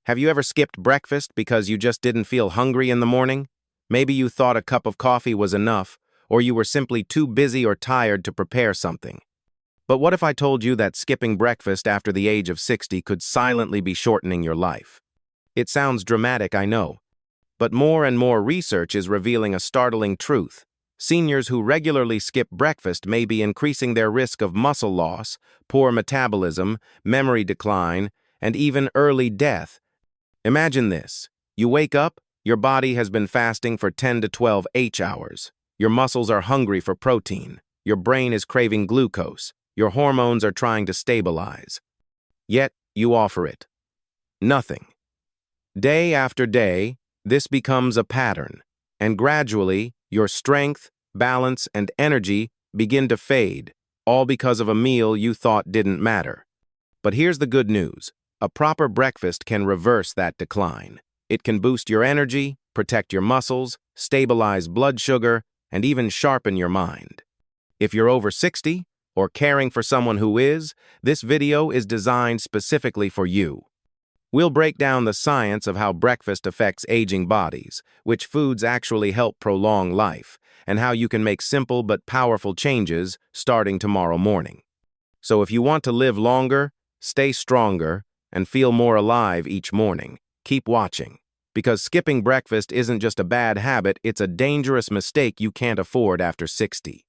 Have you ever skipped breakfast because you just didn't feel hungry in the morning? Maybe you thought a cup of coffee was enough, or you were simply too busy or tired to prepare something. But what if I told you that skipping breakfast after the age of 60 could silently be shortening your life? It sounds dramatic, I know, but more and more research is revealing a startling truth. Seniors who regularly skip breakfast may be increasing their risk of muscle loss, poor metabolism, memory decline, and even early death. Imagine this. You wake up, your body has been fasting for 10 to 12 hours. Your muscles are hungry for protein. Your brain is craving glucose. Your hormones are trying to stabilize. Yet, you offer it. Nothing. Day after day, this becomes a pattern, and gradually, your strength, balance, and energy begin to fade, all because of a meal you thought didn't matter. But here's the good news. A proper breakfast can reverse that decline. It can boost your energy, protect your muscles, stabilize blood sugar, and even sharpen your mind. If you're over 60 or caring for someone who is, this video is designed specifically for you. We'll break down the science of how breakfast affects aging bodies, which foods actually help prolong life, and how you can make simple but powerful changes starting tomorrow morning. So if you want to live longer, stay stronger, and feel more alive each morning, keep watching. Because skipping breakfast isn't just a bad habit, it's a dangerous mistake you can't afford after 60.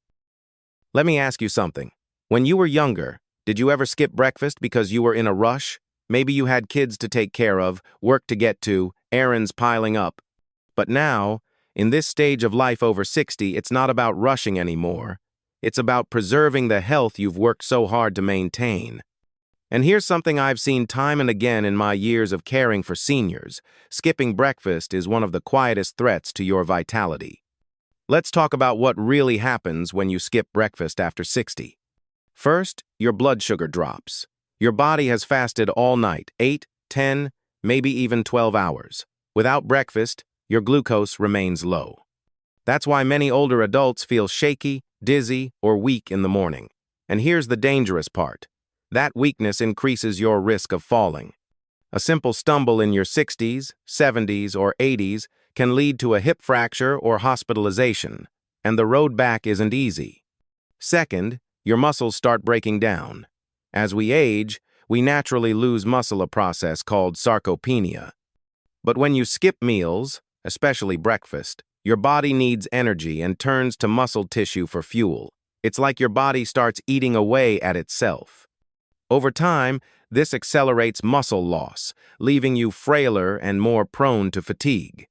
Let me ask you something. When you were younger, did you ever skip breakfast because you were in a rush? Maybe you had kids to take care of, work to get to, errands piling up. But now, in this stage of life over 60, it's not about rushing anymore. It's about preserving the health you've worked so hard to maintain. And here's something I've seen time and again in my years of caring for seniors. Skipping breakfast is one of the quietest threats to your vitality. Let's talk about what really happens when you skip breakfast after 60. First, your blood sugar drops. Your body has fasted all night, 8, 10, maybe even 12 hours. Without breakfast, your glucose remains low. That's why many older adults feel shaky, dizzy, or weak in the morning. And here's the dangerous part. That weakness increases your risk of falling. A simple stumble in your 60s, 70s, or 80s can lead to a hip fracture or hospitalization, and the road back isn't easy. Second, your muscles start breaking down. As we age, we naturally lose muscle, a process called sarcopenia. But when you skip meals, especially breakfast, your body needs energy and turns to muscle tissue for fuel. It's like your body starts eating away at itself. Over time, this accelerates muscle loss, leaving you frailer and more prone to fatigue.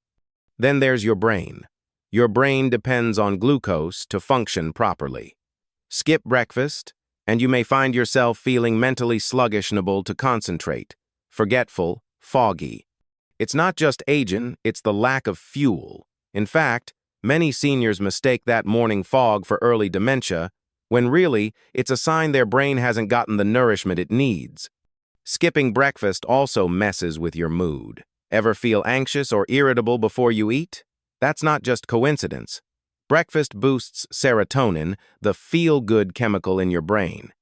Then there's your brain. Your brain depends on glucose to function properly. Skip breakfast, and you may find yourself feeling mentally sluggish, unable to concentrate, forgetful, foggy. It's not just aging, it's the lack of fuel. In fact, many seniors mistake that morning fog for early dementia, when really, it's a sign their brain hasn't gotten the nourishment it needs. Skipping breakfast also messes with your mood. Ever feel anxious or irritable before you eat? That's not just coincidence. Breakfast boosts serotonin, the feel-good chemical in your brain.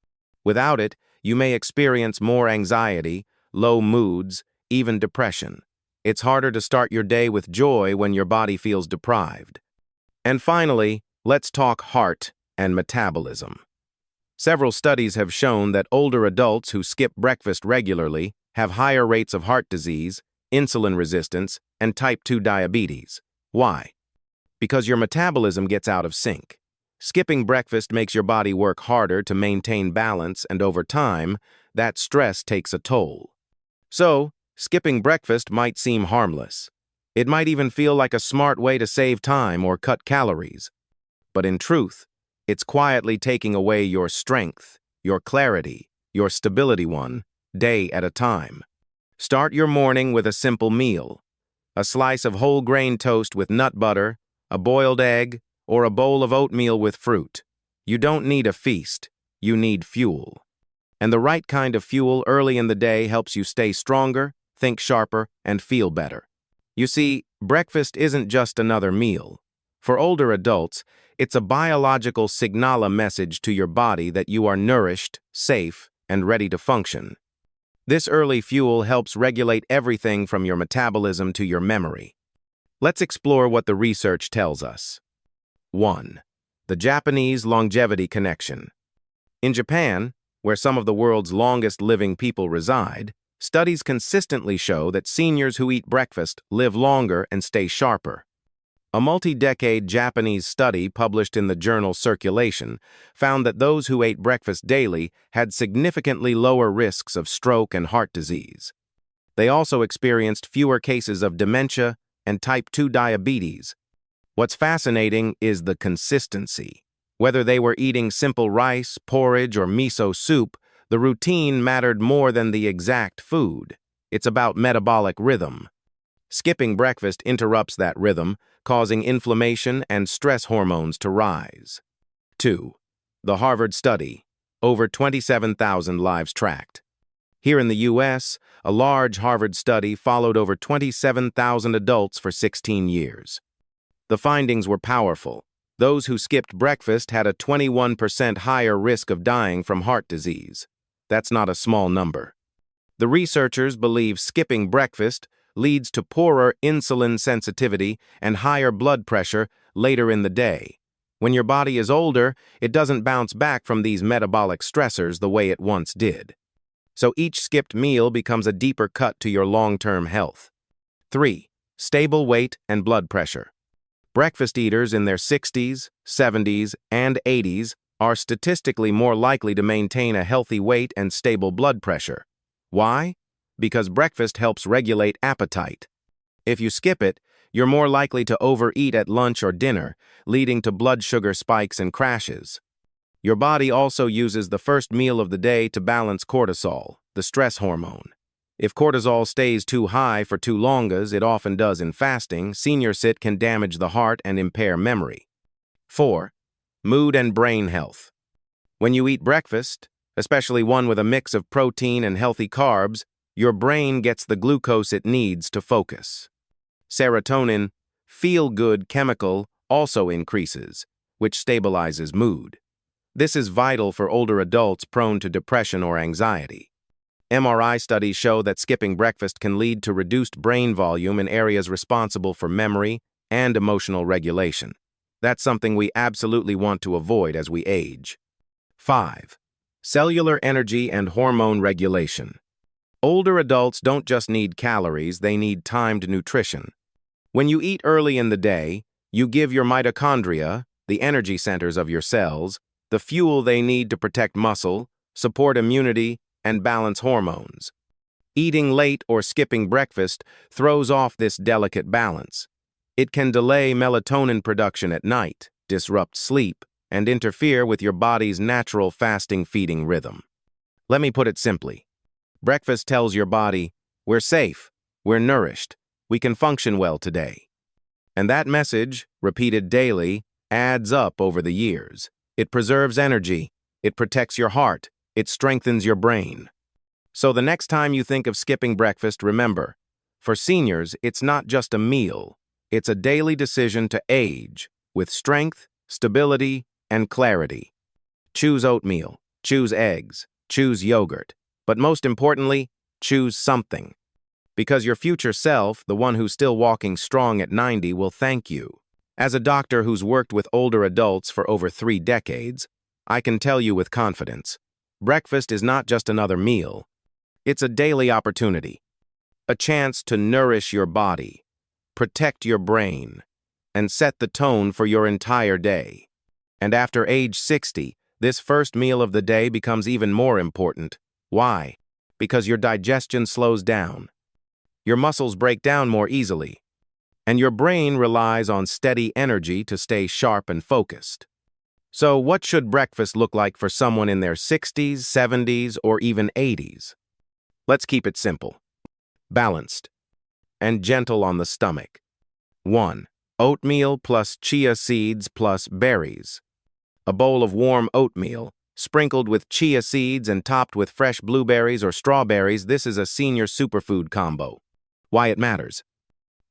Without it, you may experience more anxiety, low moods, even depression. It's harder to start your day with joy when your body feels deprived. And finally, let's talk heart and metabolism. Several studies have shown that older adults who skip breakfast regularly have higher rates of heart disease, insulin resistance, and type 2 diabetes. Why? Because your metabolism gets out of sync. Skipping breakfast makes your body work harder to maintain balance, and over time, that stress takes a toll. So, skipping breakfast might seem harmless. It might even feel like a smart way to save time or cut calories. But in truth, it's quietly taking away your strength, your clarity, your stability one day at a time. Start your morning with a simple meal. A slice of whole grain toast with nut butter, a boiled egg, or a bowl of oatmeal with fruit. You don't need a feast, you need fuel. And the right kind of fuel early in the day helps you stay stronger, think sharper, and feel better. You see, breakfast isn't just another meal. For older adults, it's a biological signal, a message to your body that you are nourished, safe, and ready to function. This early fuel helps regulate everything from your metabolism to your memory. Let's explore what the research tells us. 1. The Japanese longevity connection. In Japan, where some of the world's longest living people reside, studies consistently show that seniors who eat breakfast live longer and stay sharper. A multi-decade Japanese study published in the journal Circulation found that those who ate breakfast daily had significantly lower risks of stroke and heart disease. They also experienced fewer cases of dementia and type 2 diabetes. What's fascinating is the consistency. Whether they were eating simple rice, porridge, or miso soup, the routine mattered more than the exact food. It's about metabolic rhythm. Skipping breakfast interrupts that rhythm, causing inflammation and stress hormones to rise. 2. The Harvard study. Over 27,000 lives tracked. Here in the U.S., a large Harvard study followed over 27,000 adults for 16 years. The findings were powerful. Those who skipped breakfast had a 21% higher risk of dying from heart disease. That's not a small number. The researchers believe skipping breakfast leads to poorer insulin sensitivity and higher blood pressure later in the day. When your body is older, it doesn't bounce back from these metabolic stressors the way it once did. So each skipped meal becomes a deeper cut to your long-term health. 3. Stable weight and blood pressure. Breakfast eaters in their 60s, 70s, and 80s are statistically more likely to maintain a healthy weight and stable blood pressure. Why? Because breakfast helps regulate appetite. If you skip it, you're more likely to overeat at lunch or dinner, leading to blood sugar spikes and crashes. Your body also uses the first meal of the day to balance cortisol, the stress hormone. If cortisol stays too high for too long, as it often does in fasting, senior sit can damage the heart and impair memory. 4. Mood and brain health. When you eat breakfast, especially one with a mix of protein and healthy carbs, your brain gets the glucose it needs to focus. Serotonin, feel-good chemical, also increases, which stabilizes mood. This is vital for older adults prone to depression or anxiety. MRI studies show that skipping breakfast can lead to reduced brain volume in areas responsible for memory and emotional regulation. That's something we absolutely want to avoid as we age. 5. Cellular energy and hormone regulation. Older adults don't just need calories, they need timed nutrition. When you eat early in the day, you give your mitochondria, the energy centers of your cells, the fuel they need to protect muscle, support immunity, and balance hormones. Eating late or skipping breakfast throws off this delicate balance. It can delay melatonin production at night, disrupt sleep, and interfere with your body's natural fasting-feeding rhythm. Let me put it simply. Breakfast tells your body, we're safe, we're nourished, we can function well today. And that message, repeated daily, adds up over the years. It preserves energy, it protects your heart, it strengthens your brain. So the next time you think of skipping breakfast, remember, for seniors, it's not just a meal. It's a daily decision to age with strength, stability, and clarity. Choose oatmeal, choose eggs, choose yogurt, but most importantly, choose something. Because your future self, the one who's still walking strong at 90, will thank you. As a doctor who's worked with older adults for over 3 decades, I can tell you with confidence, breakfast is not just another meal. It's a daily opportunity, a chance to nourish your body, protect your brain, and set the tone for your entire day. And after age 60, this first meal of the day becomes even more important. Why? Because your digestion slows down, your muscles break down more easily, and your brain relies on steady energy to stay sharp and focused. So what should breakfast look like for someone in their 60s, 70s, or even 80s? Let's keep it simple, balanced, and gentle on the stomach. 1. Oatmeal plus chia seeds plus berries. A bowl of warm oatmeal, sprinkled with chia seeds and topped with fresh blueberries or strawberries. This is a senior superfood combo. Why it matters?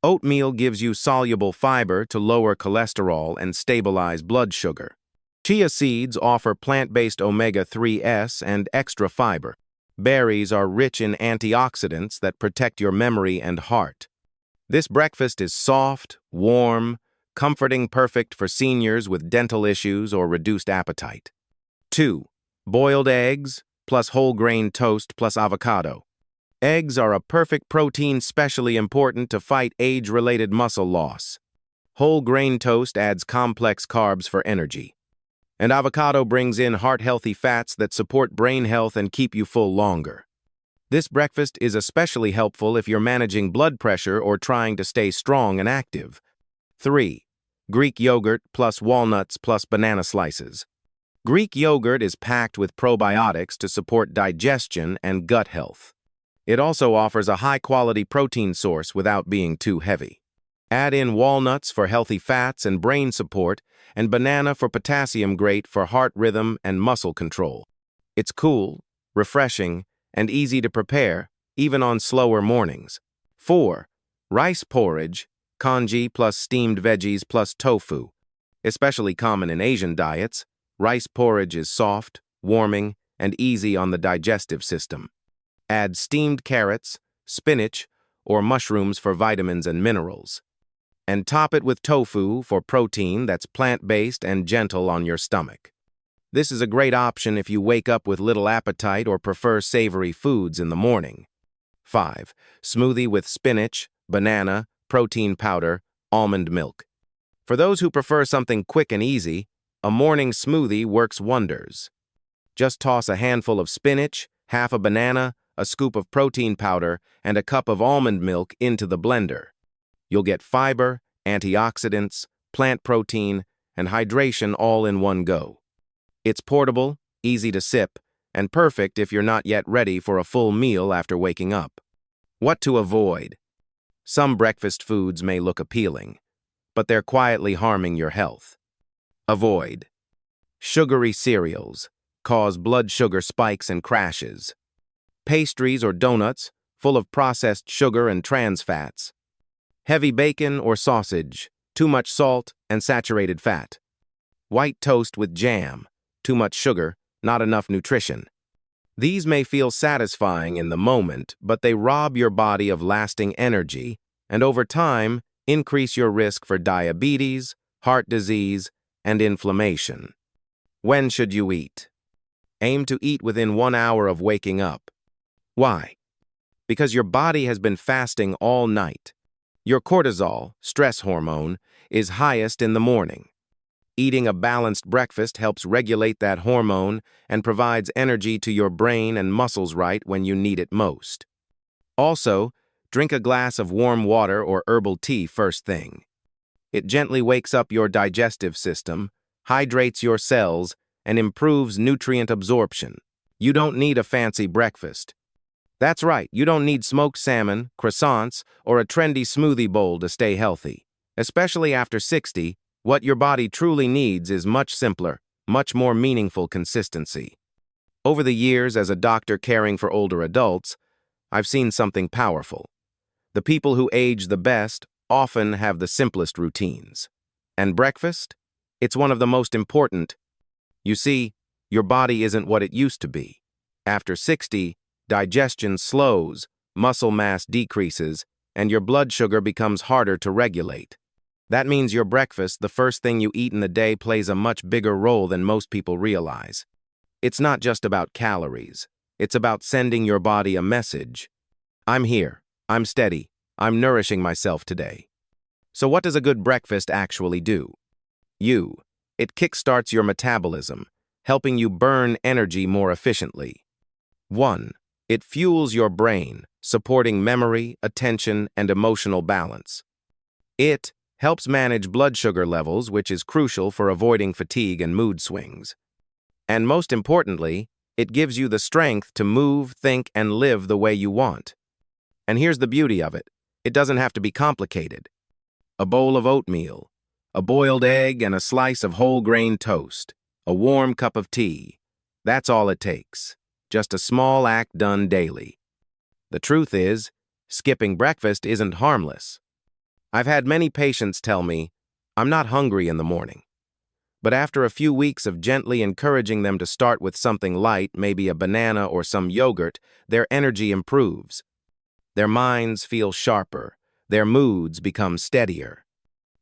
Oatmeal gives you soluble fiber to lower cholesterol and stabilize blood sugar. Chia seeds offer plant-based omega-3s and extra fiber. Berries are rich in antioxidants that protect your memory and heart. This breakfast is soft, warm, comforting, perfect for seniors with dental issues or reduced appetite. 2. Boiled eggs plus whole grain toast plus avocado. Eggs are a perfect protein, especially important to fight age-related muscle loss. Whole grain toast adds complex carbs for energy. And avocado brings in heart-healthy fats that support brain health and keep you full longer. This breakfast is especially helpful if you're managing blood pressure or trying to stay strong and active. 3. Greek yogurt plus walnuts plus banana slices. Greek yogurt is packed with probiotics to support digestion and gut health. It also offers a high-quality protein source without being too heavy. Add in walnuts for healthy fats and brain support, and banana for potassium, great for heart rhythm and muscle control. It's cool, refreshing, and easy to prepare, even on slower mornings. 4. Rice porridge, congee plus steamed veggies plus tofu. Especially common in Asian diets, rice porridge is soft, warming, and easy on the digestive system. Add steamed carrots, spinach, or mushrooms for vitamins and minerals. And top it with tofu for protein that's plant-based and gentle on your stomach. This is a great option if you wake up with little appetite or prefer savory foods in the morning. 5. Smoothie with spinach, banana, protein powder, almond milk. For those who prefer something quick and easy, a morning smoothie works wonders. Just toss a handful of spinach, half a banana, a scoop of protein powder, and a cup of almond milk into the blender. You'll get fiber, antioxidants, plant protein, and hydration all in one go. It's portable, easy to sip, and perfect if you're not yet ready for a full meal after waking up. What to avoid? Some breakfast foods may look appealing, but they're quietly harming your health. Avoid. Sugary cereals cause blood sugar spikes and crashes. Pastries or donuts full of processed sugar and trans fats. Heavy bacon or sausage, too much salt and saturated fat. White toast with jam, too much sugar, not enough nutrition. These may feel satisfying in the moment, but they rob your body of lasting energy and over time increase your risk for diabetes, heart disease, and inflammation. When should you eat? Aim to eat within 1 hour of waking up. Why? Because your body has been fasting all night. Your cortisol, stress hormone, is highest in the morning. Eating a balanced breakfast helps regulate that hormone and provides energy to your brain and muscles right when you need it most. Also, drink a glass of warm water or herbal tea first thing. It gently wakes up your digestive system, hydrates your cells, and improves nutrient absorption. You don't need a fancy breakfast. That's right, you don't need smoked salmon, croissants, or a trendy smoothie bowl to stay healthy. Especially after 60, what your body truly needs is much simpler, much more meaningful consistency. Over the years as a doctor caring for older adults, I've seen something powerful. The people who age the best often have the simplest routines. And breakfast? It's one of the most important. You see, your body isn't what it used to be. After 60, digestion slows, muscle mass decreases, and your blood sugar becomes harder to regulate. That means your breakfast, the first thing you eat in the day, plays a much bigger role than most people realize. It's not just about calories. It's about sending your body a message. I'm here. I'm steady. I'm nourishing myself today. So what does a good breakfast actually do? It kickstarts your metabolism, helping you burn energy more efficiently. 1. It fuels your brain, supporting memory, attention, and emotional balance. It helps manage blood sugar levels, which is crucial for avoiding fatigue and mood swings. And most importantly, it gives you the strength to move, think, and live the way you want. And here's the beauty of it. It doesn't have to be complicated. A bowl of oatmeal, a boiled egg, and a slice of whole grain toast, a warm cup of tea. That's all it takes. Just a small act done daily. The truth is, skipping breakfast isn't harmless. I've had many patients tell me, I'm not hungry in the morning. But after a few weeks of gently encouraging them to start with something light, maybe a banana or some yogurt, their energy improves. Their minds feel sharper. Their moods become steadier.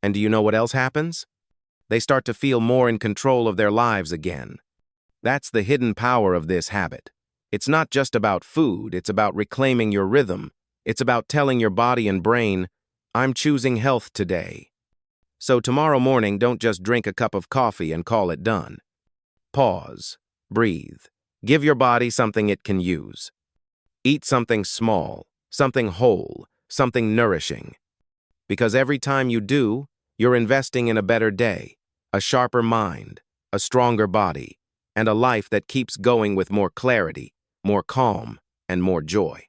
And do you know what else happens? They start to feel more in control of their lives again. That's the hidden power of this habit. It's not just about food, it's about reclaiming your rhythm. It's about telling your body and brain, I'm choosing health today. So tomorrow morning, don't just drink a cup of coffee and call it done. Pause. Breathe. Give your body something it can use. Eat something small, something whole, something nourishing. Because every time you do, you're investing in a better day, a sharper mind, a stronger body, and a life that keeps going with more clarity, more calm, and more joy.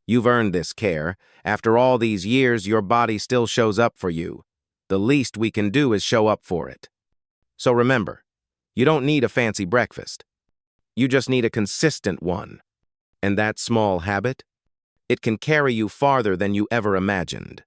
You've earned this care. After all these years, your body still shows up for you. The least we can do is show up for it. So remember, you don't need a fancy breakfast. You just need a consistent one. And that small habit, it can carry you farther than you ever imagined.